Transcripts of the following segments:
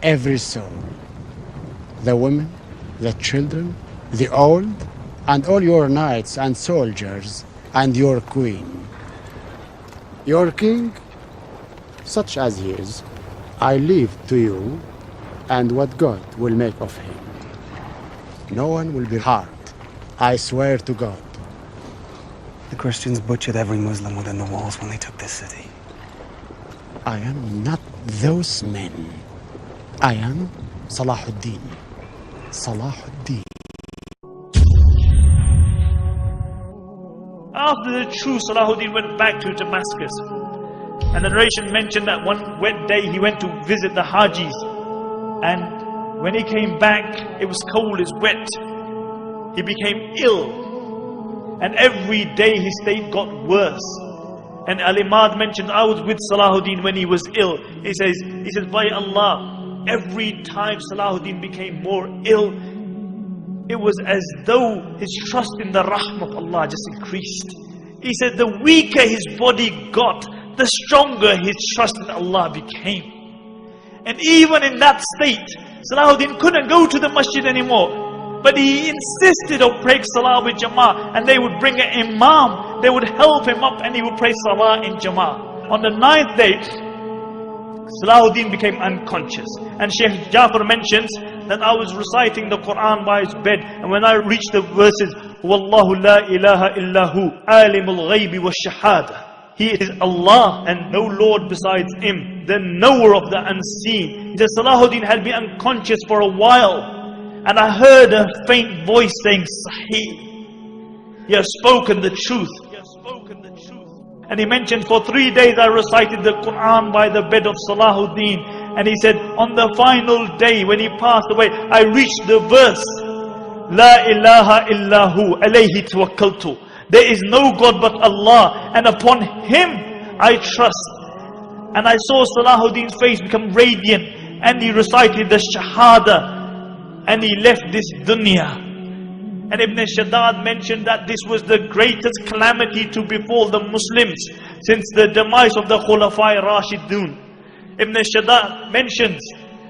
every soul, the women, the children, the old, and all your knights and soldiers, and your queen. Your king, such as he is, I leave to you, and what God will make of him. No one will be harmed, I swear to God. The Christians butchered every Muslim within the walls when they took this city. I am not those men. I am Salahuddin. Salahuddin. After the true Salahuddin went back to Damascus, and the narration mentioned that one wet day he went to visit the Hajis, and when he came back it was cold, it's wet. He became ill, and every day his state got worse. And Al-Imad mentioned, I was with Salahuddin when he was ill. He says, by Allah, every time Salahuddin became more ill, it was as though his trust in the rahmah of Allah just increased. He said the weaker his body got, the stronger his trust in Allah became. And even in that state, Salahuddin couldn't go to the masjid anymore. But he insisted on praying salah with Jama'ah, and they would bring an imam, they would help him up, and he would pray salah in Jama'ah. On the 9th day, Salahuddin became unconscious, and Shaykh Jafar mentions that I was reciting the Quran by his bed, and when I reached the verses, Wallahu la ilaha illahu alimul ghaybi wa shahada, He is Allah and no Lord besides Him, the knower of the unseen. He said Salahuddin had been unconscious for a while, and I heard a faint voice saying, Sahih, you have spoken the truth. And he mentioned, for 3 days I recited the Quran by the bed of Salahuddin. And he said, on the final day when he passed away, I reached the verse, La ilaha illahu alayhi tawakkaltu. There is no God but Allah, and upon Him I trust. And I saw Salahuddin's face become radiant, and he recited the Shahada, and he left this dunya. And Ibn Shaddad mentioned that this was the greatest calamity to befall the Muslims since the demise of the Khulafai Rashidun. Ibn Shaddad mentions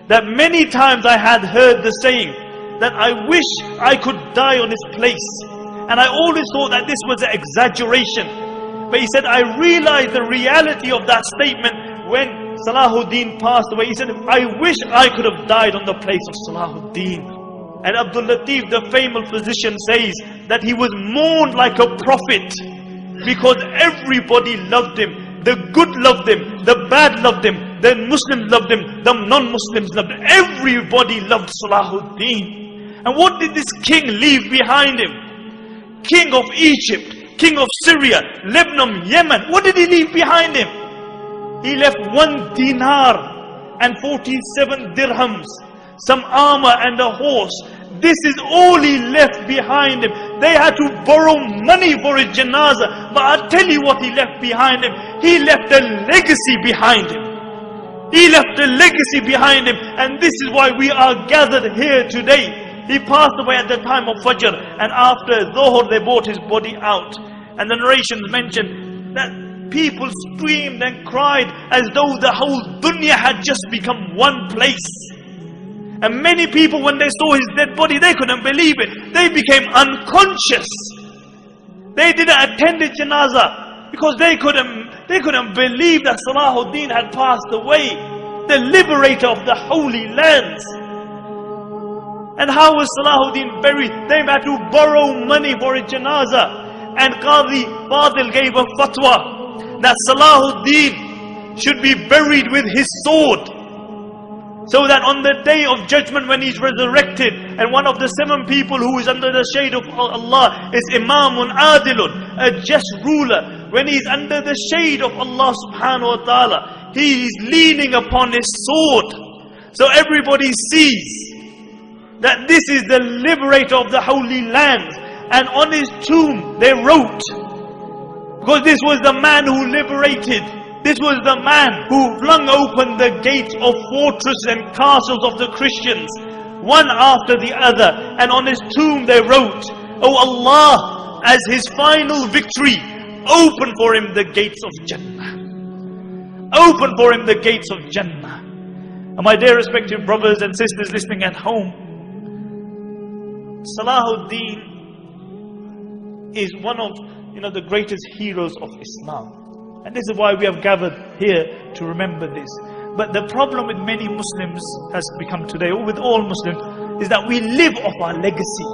that many times I had heard the saying that I wish I could die on his place. And I always thought that this was an exaggeration. But he said, I realized the reality of that statement when Salahuddin passed away. He said, I wish I could have died on the place of Salahuddin. And Abdul Latif, the famous physician, says that he was mourned like a prophet because everybody loved him. The good loved him, the bad loved him, the Muslims loved him, the non-Muslims loved him. Everybody loved Salahuddin. And what did this king leave behind him? King of Egypt, king of Syria, Lebanon, Yemen. What did he leave behind him? He left 1 dinar and 47 dirhams, some armor and a horse. This is all he left behind him. They had to borrow money for his janazah. But I'll tell you what he left behind him. He left a legacy behind him. He left a legacy behind him. And this is why we are gathered here today. He passed away at the time of Fajr, and after Dhuhr they brought his body out. And the narrations mention that people screamed and cried as though the whole dunya had just become one place. And many people, when they saw his dead body, they couldn't believe it. They became unconscious. They didn't attend the janazah because they couldn't believe that Salahuddin had passed away, the liberator of the holy lands. And how was Salahuddin buried? They had to borrow money for his janazah. And Qadi Fadil gave a fatwa that Salahuddin should be buried with his sword, so that on the day of judgment when he's resurrected, and one of the 7 people who is under the shade of Allah is Imamun Adilun, a just ruler. When he's under the shade of Allah subhanahu wa ta'ala, he is leaning upon his sword. So everybody sees that this is the liberator of the holy land. And on his tomb they wrote, because this was the man who liberated, this was the man who flung open the gates of fortresses and castles of the Christians, one after the other. And on his tomb they wrote, Oh Allah, as his final victory, open for him the gates of Jannah. Open for him the gates of Jannah. And my dear respected brothers and sisters listening at home, Salahuddin is one of the greatest heroes of Islam. And this is why we have gathered here to remember this. But the problem with many Muslims has become today, or with all Muslims, is that we live off our legacy.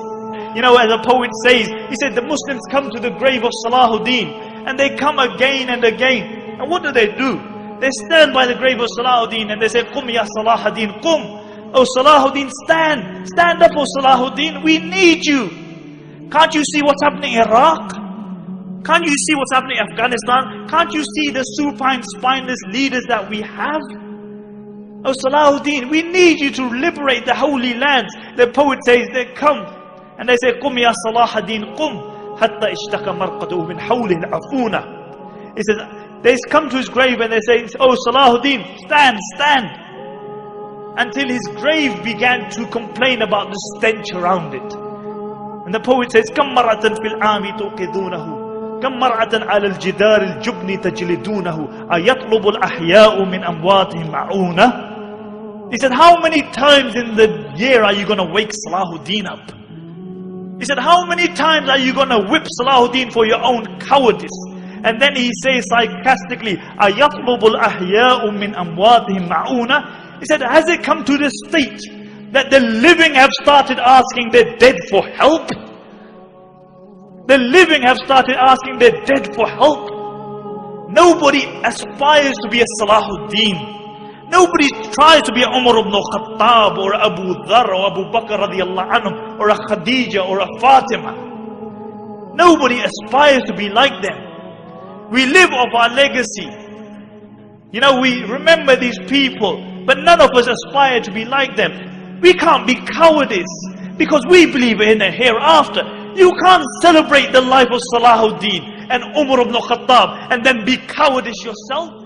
As a poet says, he said the Muslims come to the grave of Salahuddin and they come again and again. And what do? They stand by the grave of Salahuddin and they say, Qum ya Salahuddin, Qum. Oh Salahuddin, stand. Stand up, oh Salahuddin. We need you. Can't you see what's happening in Iraq? Can't you see what's happening in Afghanistan? Can't you see the supine, spineless leaders that we have? Oh Salahuddin, we need you to liberate the holy lands. The poet says they come and they say, Qum ya Salahuddin, Qum. Hatta ishtaka marqaduhu min hawlihi al-afuna. He says, they come to his grave and they say, oh Salahuddin, stand, stand. Until his grave began to complain about the stench around it. And the poet says, Kam mar'atan fil ami tuqidunahu, Kam mar'atan ala al-jidar al-jubni tajlidunahu, ayatlubu al-ahya'u min amwatihim ma'una. He said, how many times in the year are you going to wake Salahuddin up? He said, how many times are you going to whip Salahuddin for your own cowardice? And then he says sarcastically, أَيَطْلُبُ الْأَحْيَاءُ مِنْ أَمْوَاتِهِمْ مَعُونَ. He said, has it come to the state that the living have started asking the dead for help? The living have started asking the dead for help. Nobody aspires to be a Salahuddin. Nobody tries to be a Umar ibn Khattab or Abu Dhar or Abu Bakr radiallahu anhum or a Khadija or a Fatima. Nobody aspires to be like them. We live off our legacy. We remember these people, but none of us aspire to be like them. We can't be cowardice because we believe in a hereafter. You can't celebrate the life of Salahuddin and Umar ibn Khattab and then be cowardice yourself.